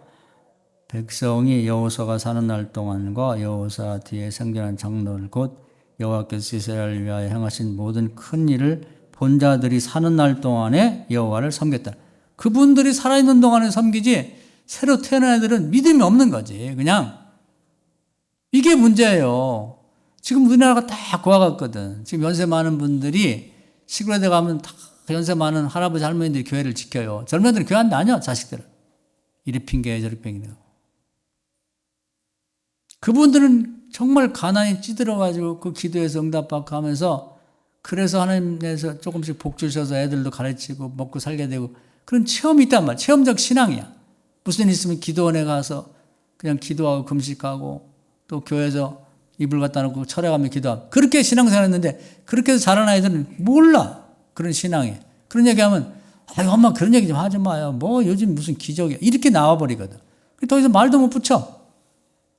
백성이 여호수아가 사는 날 동안과 여호수아 뒤에 생존한 장로를 곧 여호와께서 이스라엘을 위하여 행하신 모든 큰 일을 본 자들이 사는 날 동안에 여호와를 섬겼다. 그분들이 살아있는 동안에 섬기지 새로 태어난 애들은 믿음이 없는 거지. 그냥 이게 문제예요. 지금 우리나라가 다 그와 같거든. 지금 연세 많은 분들이 시골에 가면 다 연세 많은 할아버지 할머니들이 교회를 지켜요. 젊은 애들은 교회 안 다녀, 자식들은. 이리 핑계 저리 핑계. 그분들은 정말 가난이 찌들어가지고 그 기도에서 응답받고 하면서 그래서 하나님께서 조금씩 복 주셔서 애들도 가르치고 먹고 살게 되고 그런 체험이 있단 말이야. 체험적 신앙이야. 무슨 일 있으면 기도원에 가서 그냥 기도하고 금식하고 또 교회에서 이불 갖다 놓고 철회하며 기도하고 그렇게 신앙생활 했는데 그렇게 해서 자란 아이들은 몰라. 그런 신앙에. 그런 얘기하면 아유 엄마 그런 얘기 좀 하지 마요. 뭐 요즘 무슨 기적이야. 이렇게 나와버리거든. 더 이상 말도 못 붙여.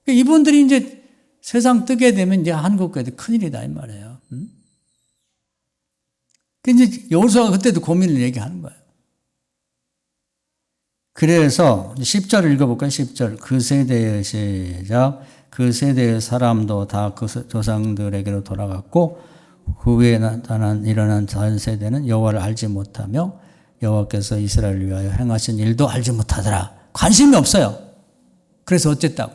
이분들이 이제 세상 뜨게 되면 이제 한국 교회도 큰일이다 이 말이에요. 응? 이제 여호수아가 그때도 고민을 얘기하는 거예요. 그래서 10절 읽어볼까요? 10절. 그 세대의 시작. 그 세대의 사람도 다 그 조상들에게로 돌아갔고 그 후에 일어난 다른 세대는 여호와를 알지 못하며 여호와께서 이스라엘을 위하여 행하신 일도 알지 못하더라. 관심이 없어요. 그래서 어쨌다고.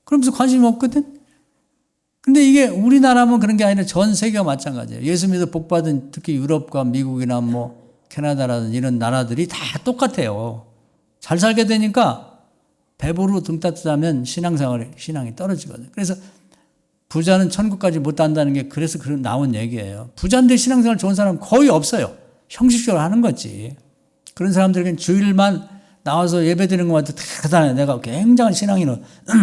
그러면서 관심이 없거든. 근데 이게 우리나라만 그런 게 아니라 전 세계가 마찬가지예요. 예수 믿어 복받은 특히 유럽과 미국이나 뭐 캐나다라든 이런 나라들이 다 똑같아요. 잘 살게 되니까 배부르고 등 따뜻하면 신앙이 떨어지거든. 그래서 부자는 천국까지 못 간다는 게 그래서 나온 얘기예요. 부자인데 신앙생활 좋은 사람은 거의 없어요. 형식적으로 하는 거지. 그런 사람들에게는 주일만 나와서 예배 드리는 것만 대단해. 내가 굉장한 신앙인으로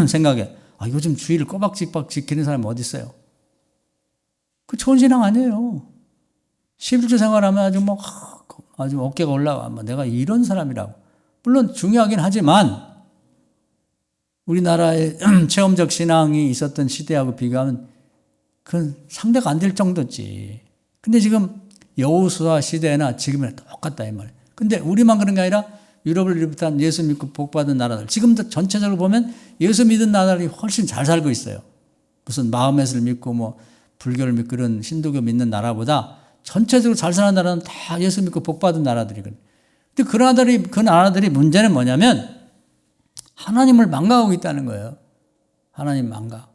생각해. 아, 요즘 주일을 꼬박지박 지키는 사람이 어디 있어요? 그 좋은 신앙 아니에요. 11조 생활하면 아주 어깨가 올라와. 내가 이런 사람이라고. 물론 중요하긴 하지만 우리나라의 체험적 신앙이 있었던 시대하고 비교하면 그건 상대가 안 될 정도지. 근데 지금 여호수아 시대나 지금이나 똑같다 이 말이에요. 근데 우리만 그런 게 아니라 유럽을 비롯한 예수 믿고 복받은 나라들 지금도 전체적으로 보면 예수 믿은 나라들이 훨씬 잘 살고 있어요. 무슨 마호메트를 믿고 뭐 불교를 믿고 그런 힌두교 믿는 나라보다 전체적으로 잘 사는 나라는 다 예수 믿고 복받은 나라들이거든요. 근데 그 나라들이 문제는 뭐냐면 하나님을 망각하고 있다는 거예요. 하나님 망각.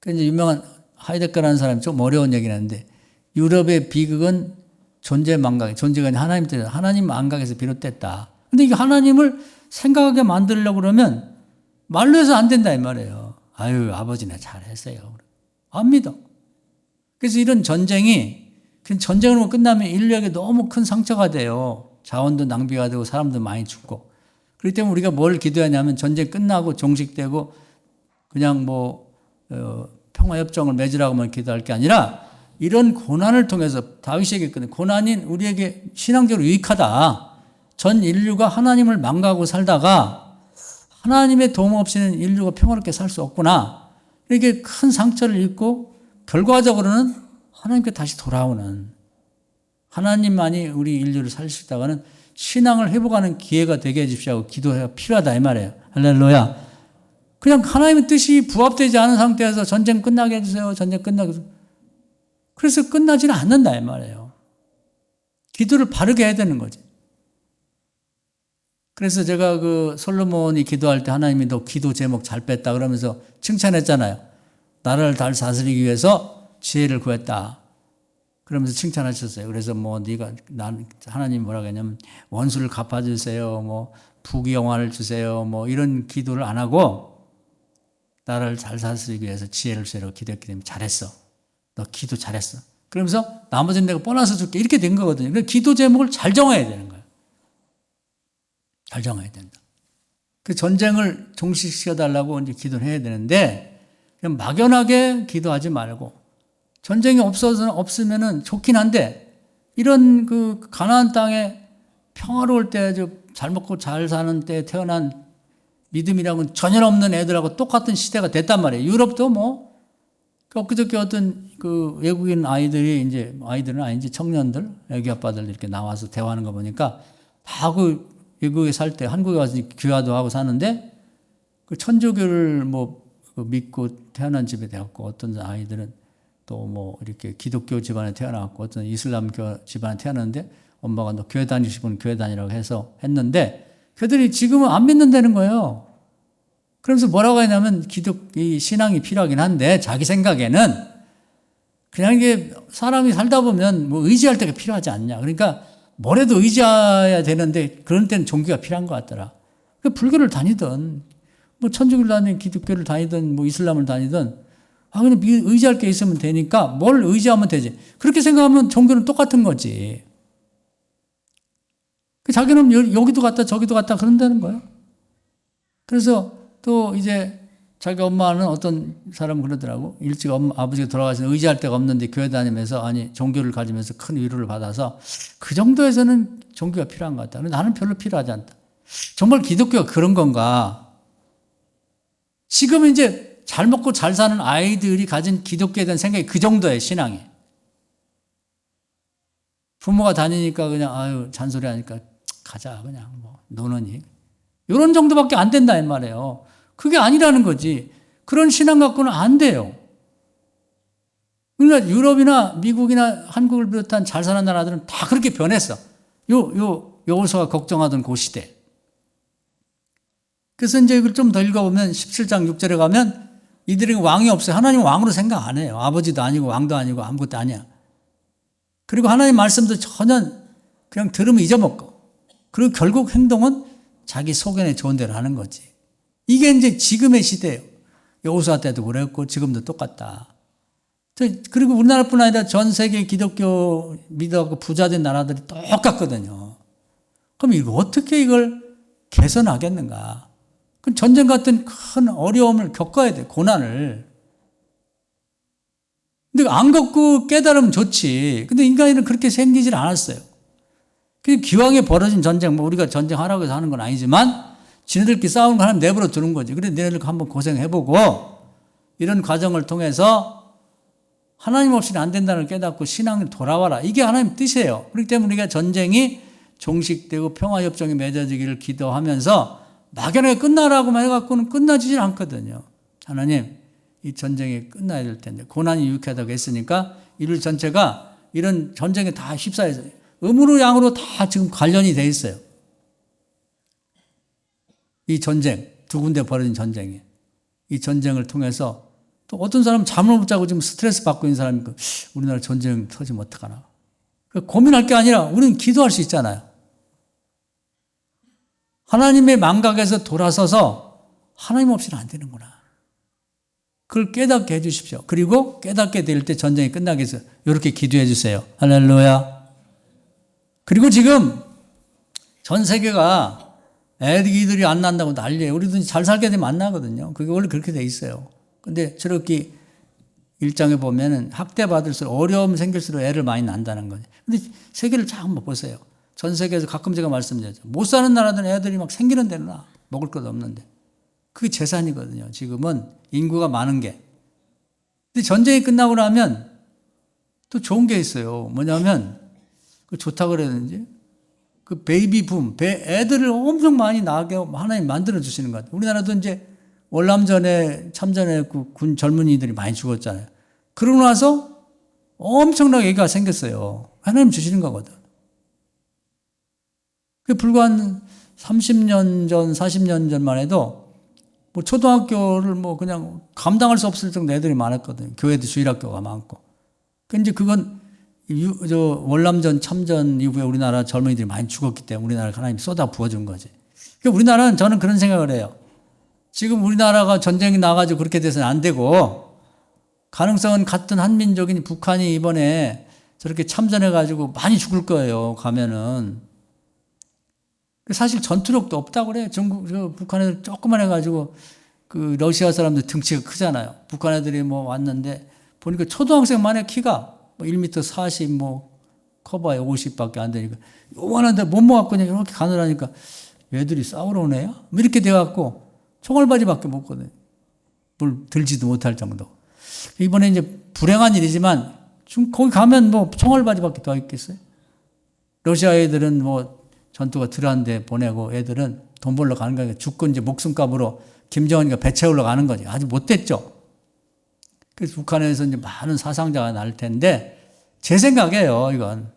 그 이제 유명한 하이데거라는 사람이 좀 어려운 얘기를 하는데 유럽의 비극은 존재 망각, 존재가 아니라 하나님 때문에 하나님 망각에서 비롯됐다. 근데 이게 하나님을 생각하게 만들려고 그러면 말로 해서 안 된다 이 말이에요. 아유 아버지나 잘했어요. 안 믿어. 그래서 이런 전쟁으로 끝나면 인류에게 너무 큰 상처가 돼요. 자원도 낭비가 되고 사람도 많이 죽고. 그렇기 때문에 우리가 뭘 기도하냐면 전쟁 끝나고 종식되고 그냥 평화협정을 맺으라고만 기도할 게 아니라 이런 고난을 통해서 다윗이 얘기했거든요. 고난이 우리에게 신앙적으로 유익하다. 전 인류가 하나님을 망각하고 살다가 하나님의 도움 없이는 인류가 평화롭게 살 수 없구나. 이렇게 큰 상처를 입고 결과적으로는 하나님께 다시 돌아오는 하나님만이 우리 인류를 살릴 수 있다가는 신앙을 회복하는 기회가 되게 해주십시오 하고 기도가 필요하다 이 말이에요. 할렐루야. 그냥 하나님의 뜻이 부합되지 않은 상태에서 전쟁 끝나게 해주세요. 전쟁 끝나게 해주세요. 그래서 끝나지는 않는다 이 말이에요. 기도를 바르게 해야 되는 거지. 그래서 제가 솔로몬이 기도할 때 하나님이 너 기도 제목 잘 뺐다 그러면서 칭찬했잖아요. 나라를 잘 다스리기 위해서 지혜를 구했다. 그러면서 칭찬하셨어요. 그래서 하나님 뭐라고 했냐면 원수를 갚아주세요. 부귀영화를 주세요. 이런 기도를 안 하고 나라를 잘 다스리기 위해서 지혜를 주세요. 기도했기 때문에 잘했어. 너 기도 잘했어. 그러면서 나머지는 내가 보너스 줄게. 이렇게 된 거거든요. 그래서 기도 제목을 잘 정해야 되는 거예요. 잘 정해야 된다. 그 전쟁을 종식시켜달라고 이제 기도를 해야 되는데, 그냥 막연하게 기도하지 말고, 전쟁이 없으면은 좋긴 한데, 이런 그 가나안 땅에 평화로울 때, 잘 먹고 잘 사는 때 태어난 믿음이라고는 전혀 없는 애들하고 똑같은 시대가 됐단 말이에요. 유럽도 뭐, 엊그저께 어떤 그 외국인 아이들은 아닌지 청년들, 애기 아빠들 이렇게 나와서 대화하는 거 보니까 다 그 외국에 살 때 한국에 와서 귀화도 하고 사는데 그 천주교를 뭐 믿고 태어난 집에 되었고 어떤 아이들은 또 뭐 이렇게 기독교 집안에 태어나고 어떤 이슬람교 집안에 태어났는데 엄마가 너 교회 다니시면 교회 다니라고 해서 했는데 그들이 지금은 안 믿는다는 거예요. 그러면서 뭐라고 했냐면 이 신앙이 필요하긴 한데 자기 생각에는 그냥 이게 사람이 살다 보면 뭐 의지할 때가 필요하지 않냐. 그러니까 뭐래도 의지해야 되는데 그런 때는 종교가 필요한 것 같더라. 불교를 다니든 뭐 천주교를 다니든 기독교를 다니든 뭐 이슬람을 다니든 그냥 의지할 게 있으면 되니까 뭘 의지하면 되지. 그렇게 생각하면 종교는 똑같은 거지. 자기는 여기도 갔다 저기도 갔다 그런다는 거예요. 그래서 또 이제 자기 엄마는 어떤 사람은 그러더라고. 일찍 아버지가 돌아가셔서 의지할 데가 없는데 교회 다니면서 종교를 가지면서 큰 위로를 받아서 그 정도에서는 종교가 필요한 것 같다. 근데 나는 별로 필요하지 않다. 정말 기독교가 그런 건가? 지금 이제 잘 먹고 잘 사는 아이들이 가진 기독교에 대한 생각이 그 정도예요, 신앙이. 부모가 다니니까 그냥 잔소리 하니까 가자 그냥 뭐 노느니. 이런 정도밖에 안 된다 이 말이에요. 그게 아니라는 거지. 그런 신앙 갖고는 안 돼요. 그러니까 유럽이나 미국이나 한국을 비롯한 잘 사는 나라들은 다 그렇게 변했어. 여호수아가 걱정하던 그 시대. 그래서 이제 이걸 좀 더 읽어보면 17장 6절에 가면 이들에게 왕이 없어요. 하나님은 왕으로 생각 안 해요. 아버지도 아니고 왕도 아니고 아무것도 아니야. 그리고 하나님 말씀도 전혀 그냥 들으면 잊어먹고. 그리고 결국 행동은 자기 소견에 좋은 대로 하는 거지. 이게 이제 지금의 시대예요. 여호수아 때도 그랬고 지금도 똑같다. 그리고 우리나라뿐 아니라 전 세계 기독교 믿어갖고 부자된 나라들이 똑같거든요. 그럼 이거 어떻게 이걸 개선하겠는가? 그럼 전쟁 같은 큰 어려움을 겪어야 돼, 고난을. 근데 안 겪고 깨달으면 좋지. 근데 인간이는 그렇게 생기질 않았어요. 기왕에 벌어진 전쟁, 뭐 우리가 전쟁하라고 해서 하는 건 아니지만 지네들끼리 싸우는 거 하나님 내버려 두는 거지. 그래, 너네들 한번 고생해보고 이런 과정을 통해서 하나님 없이는 안 된다는 걸 깨닫고 신앙을 돌아와라. 이게 하나님 뜻이에요. 그렇기 때문에 우리가 전쟁이 종식되고 평화협정이 맺어지기를 기도하면서 막연하게 끝나라고만 해갖고는 끝나지질 않거든요. 하나님, 이 전쟁이 끝나야 될 텐데 고난이 유익하다고 했으니까 인류 전체가 이런 전쟁에 다 휩싸여서 음으로 양으로 다 지금 관련이 돼 있어요. 이 전쟁, 두 군데 벌어진 전쟁에. 이 전쟁을 통해서 또 어떤 사람은 잠을 못 자고 지금 스트레스 받고 있는 사람이 우리나라 전쟁 터지면 어떡하나. 고민할 게 아니라 우리는 기도할 수 있잖아요. 하나님의 망각에서 돌아서서 하나님 없이는 안 되는구나. 그걸 깨닫게 해 주십시오. 그리고 깨닫게 될 때 전쟁이 끝나게 해서 이렇게 기도해 주세요. 할렐루야. 그리고 지금 전 세계가 애기들이 안 난다고 난리예요. 우리도 잘 살게 되면 안 나거든요. 그게 원래 그렇게 돼 있어요. 근데 저렇게 일장에 보면은 학대받을수록 어려움 생길수록 애를 많이 난다는 거죠. 근데 세계를 쫙 한번 보세요. 전 세계에서 가끔 제가 말씀드렸죠. 못 사는 나라들은 애들이 막 생기는 대로 나. 먹을 것 없는데. 그게 재산이거든요. 지금은 인구가 많은 게. 근데 전쟁이 끝나고 나면 또 좋은 게 있어요. 뭐냐면 그 좋다고 그랬는지 그 베이비 붐, 애들을 엄청 많이 낳게 하나님 만들어 주시는 것 같아요. 우리나라도 이제 월남전에 참전해 군 젊은이들이 많이 죽었잖아요. 그러고 나서 엄청나게 애가 생겼어요. 하나님 주시는 거거든. 불과 한 30년 전, 40년 전만 해도 뭐 초등학교를 뭐 그냥 감당할 수 없을 정도 애들이 많았거든요. 교회도 주일학교가 많고. 근데 그건 월남전 참전 이후에 우리나라 젊은이들이 많이 죽었기 때문에 우리나라가 하나님 쏟아 부어준 거지. 그러니까 우리나라는 저는 그런 생각을 해요. 지금 우리나라가 전쟁이 나가지고 그렇게 돼서는 안 되고 가능성은 같은 한민족인 북한이 이번에 저렇게 참전해가지고 많이 죽을 거예요. 가면은. 사실 전투력도 없다고 그래요. 북한 애들 조그만 해가지고 그 러시아 사람들 등치가 크잖아요. 북한 애들이 뭐 왔는데 보니까 초등학생만 해 키가 뭐 1m 40 뭐 커봐야 50밖에 안 되니까 요만한데 못 먹었고 그냥 이렇게 가느라니까 얘들이 싸우러 오네요? 뭐 이렇게 돼갖고 총알바지밖에 못 거든. 물 들지도 못할 정도. 이번에 이제 불행한 일이지만 거기 가면 뭐 총알바지밖에 더 있겠어요? 러시아 애들은 뭐 전투가 덜한데 보내고 애들은 돈 벌러 가는 거니까 죽고 이제 목숨값으로 김정은이가 배 채우러 가는 거지. 아주 못됐죠. 그래서 북한에서 이제 많은 사상자가 날 텐데 제 생각이에요, 이건.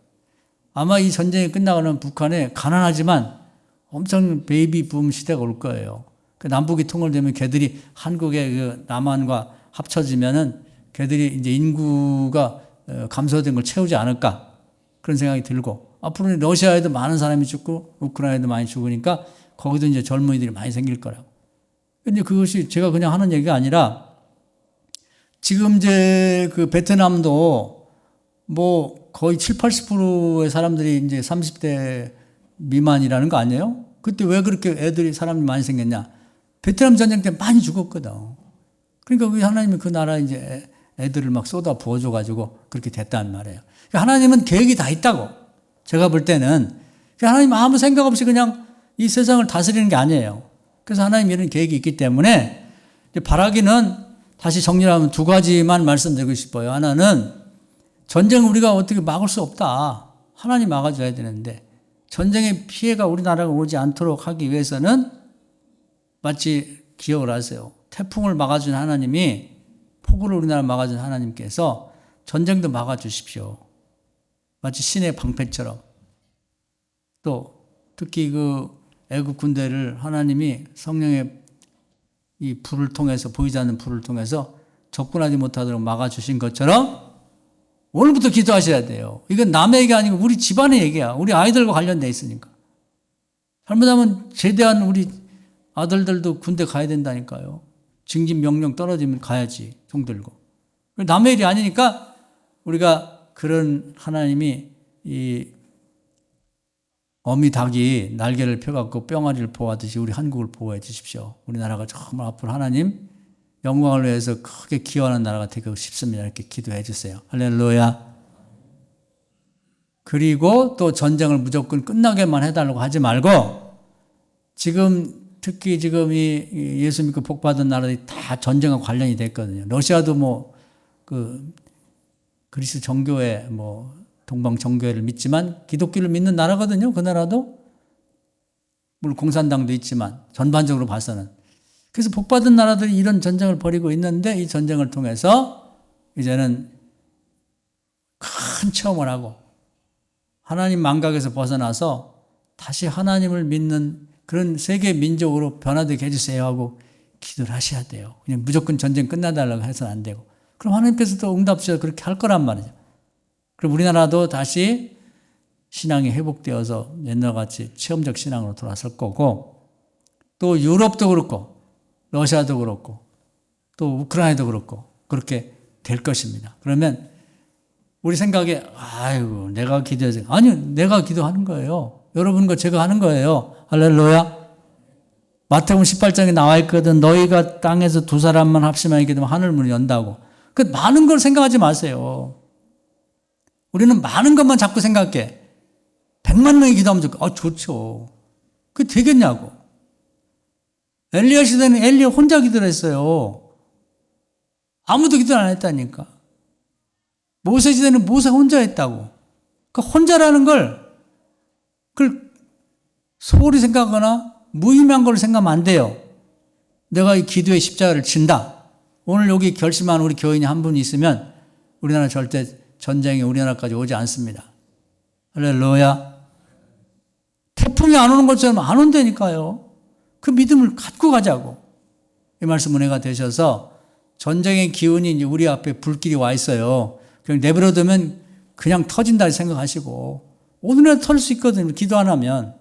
아마 이 전쟁이 끝나고는 북한에 가난하지만 엄청 베이비 붐 시대가 올 거예요. 그 남북이 통일되면 걔들이 한국의 그 남한과 합쳐지면은 걔들이 이제 인구가 감소된 걸 채우지 않을까 그런 생각이 들고 앞으로는 러시아에도 많은 사람이 죽고 우크라이나에도 많이 죽으니까 거기도 이제 젊은이들이 많이 생길 거라고. 근데 그것이 제가 그냥 하는 얘기가 아니라 지금 이제 그 베트남도 뭐 거의 7, 80%의 사람들이 이제 30대 미만이라는 거 아니에요? 그때 왜 그렇게 애들이 사람이 많이 생겼냐? 베트남 전쟁 때 많이 죽었거든. 그러니까 그 하나님이 그 나라에 이제 애들을 막 쏟아 부어줘가지고 그렇게 됐단 말이에요. 하나님은 계획이 다 있다고. 제가 볼 때는. 하나님 아무 생각 없이 그냥 이 세상을 다스리는 게 아니에요. 그래서 하나님 이런 계획이 있기 때문에 바라기는 다시 정리하면 두 가지만 말씀드리고 싶어요. 하나는 전쟁을 우리가 어떻게 막을 수 없다. 하나님 막아줘야 되는데 전쟁의 피해가 우리나라가 오지 않도록 하기 위해서는 마치 기억을 하세요. 태풍을 막아준 하나님이 폭우를 우리나라 막아준 하나님께서 전쟁도 막아주십시오. 마치 신의 방패처럼. 또 특히 그 애국 군대를 하나님이 성령의 이 불을 통해서 보이지 않는 불을 통해서 접근하지 못하도록 막아주신 것처럼 오늘부터 기도하셔야 돼요. 이건 남의 얘기 아니고 우리 집안의 얘기야. 우리 아이들과 관련돼 있으니까. 잘못하면 제대한 우리 아들들도 군대 가야 된다니까요. 징집 명령 떨어지면 가야지. 총 들고. 남의 일이 아니니까 우리가 그런 하나님이 이 어미 닭이 날개를 펴갖고 뿅아리를 보호하듯이 우리 한국을 보호해 주십시오. 우리나라가 정말 앞으로 하나님 영광을 위해서 크게 기여하는 나라가 되고 싶습니다. 이렇게 기도해 주세요. 할렐루야. 그리고 또 전쟁을 무조건 끝나게만 해달라고 하지 말고 지금 특히 지금 이 예수 믿고 복 받은 나라들이 다 전쟁과 관련이 됐거든요. 러시아도 뭐 그 그리스 정교회 뭐 동방 정교회를 믿지만 기독교를 믿는 나라거든요. 그 나라도 물론 공산당도 있지만 전반적으로 봐서는. 그래서 복 받은 나라들이 이런 전쟁을 벌이고 있는데 이 전쟁을 통해서 이제는 큰 체험을 하고 하나님 망각에서 벗어나서 다시 하나님을 믿는 그런 세계 민족으로 변화되게 해주세요 하고 기도를 하셔야 돼요. 그냥 무조건 전쟁 끝나달라고 해서는 안 되고. 그럼 하나님께서 또 응답하셔서 그렇게 할 거란 말이죠. 그럼 우리나라도 다시 신앙이 회복되어서 옛날과 같이 체험적 신앙으로 돌아설 거고 또 유럽도 그렇고 러시아도 그렇고 또 우크라이나도 그렇고 그렇게 될 것입니다. 그러면 우리 생각에 아이고 내가 기도해서 아니요 내가 기도하는 거예요. 여러분과 제가 하는 거예요. 할렐루야. 마태복음 18장에 나와 있거든. 너희가 땅에서 두 사람만 합심하게 기도하면 하늘 문을 연다고. 그 많은 걸 생각하지 마세요. 우리는 많은 것만 자꾸 생각해. 100만 명이 기도하면 좋죠. 그게 되겠냐고. 엘리야 시대는 엘리야 혼자 기도를 했어요. 아무도 기도를 안 했다니까. 모세 시대는 모세 혼자 했다고. 그러니까 혼자라는 그걸 소홀히 생각하거나 무의미한 걸 생각하면 안 돼요. 내가 이 기도의 십자가를 진다. 오늘 여기 결심한 우리 교인이 한 분 있으면 우리나라 절대 전쟁이 우리나라까지 오지 않습니다. 할렐루야. 태풍이 안 오는 것처럼 안 온다니까요. 그 믿음을 갖고 가자고. 이 말씀 은혜가 되셔서 전쟁의 기운이 이제 우리 앞에 불길이 와 있어요. 그냥 내버려두면 그냥 터진다 생각하시고 오늘이라도 터질 수 있거든요. 기도 안 하면.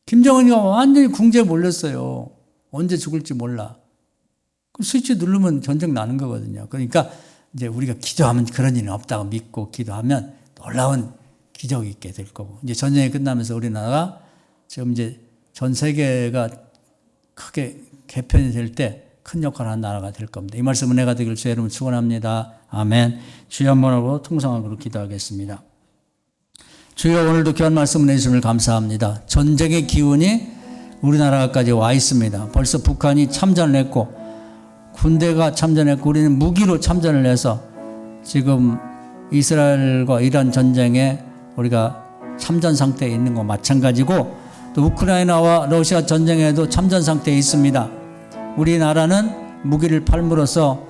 김정은이가 완전히 궁지에 몰렸어요. 언제 죽을지 몰라. 그 스위치 누르면 전쟁 나는 거거든요. 그러니까 이제 우리가 기도하면 그런 일은 없다고 믿고 기도하면 놀라운 기적이 있게 될 거고, 이제 전쟁이 끝나면서 우리나라가 지금 이제 전 세계가 크게 개편이 될 때 큰 역할을 하는 나라가 될 겁니다. 이 말씀 은혜가 되길 주의 이름으로 축원합니다. 아멘. 주여 한번 하고 통성하고 기도하겠습니다. 주여, 오늘도 귀한 말씀 은혜 주심을 감사합니다. 전쟁의 기운이 우리나라까지 와 있습니다. 벌써 북한이 참전을 했고 군대가 참전했고 우리는 무기로 참전을 해서 지금 이스라엘과 이란 전쟁에 우리가 참전 상태에 있는 것 마찬가지고, 또 우크라이나와 러시아 전쟁에도 참전 상태에 있습니다. 우리나라는 무기를 팔므로써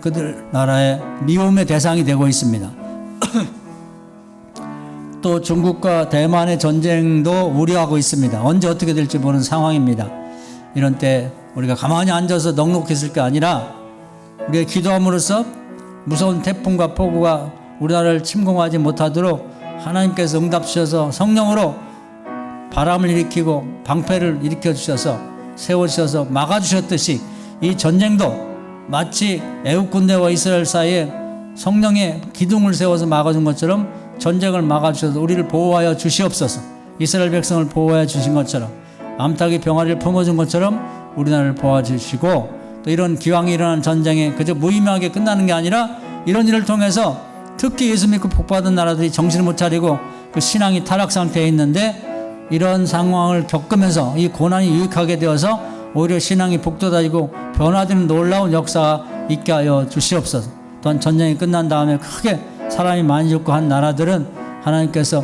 그들 나라의 미움의 대상이 되고 있습니다. 또 중국과 대만의 전쟁도 우려하고 있습니다. 언제 어떻게 될지 모르는 상황입니다. 이런 때 우리가 가만히 앉아서 넉넉히 있을 게 아니라 우리가 기도함으로써 무서운 태풍과 폭우가 우리나라를 침공하지 못하도록 하나님께서 응답 주셔서 성령으로 바람을 일으키고 방패를 일으켜 주셔서 세워주셔서 막아주셨듯이 이 전쟁도 마치 애국 군대와 이스라엘 사이에 성령의 기둥을 세워서 막아준 것처럼 전쟁을 막아주셔서 우리를 보호하여 주시옵소서. 이스라엘 백성을 보호하여 주신 것처럼, 암탉이 병아리를 품어준 것처럼 우리나라를 보호해주시고, 또 이런 기왕이 일어난 전쟁에 그저 무의미하게 끝나는 게 아니라 이런 일을 통해서 특히 예수 믿고 복받은 나라들이 정신을 못 차리고 그 신앙이 타락 상태에 있는데, 이런 상황을 겪으면서 이 고난이 유익하게 되어서 오히려 신앙이 북돋아지고 변화되는 놀라운 역사가 있게 하여 주시옵소서. 또한 전쟁이 끝난 다음에 크게 사람이 많이 죽고 한 나라들은 하나님께서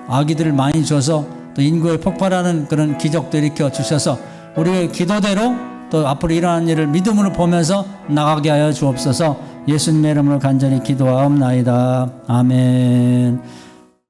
아기들을 많이 줘서 또 인구에 폭발하는 그런 기적도 일으켜 주셔서 우리의 기도대로 또 앞으로 일어나는 일을 믿음으로 보면서 나가게 하여 주옵소서. 예수님의 이름으로 간절히 기도하옵나이다. 아멘.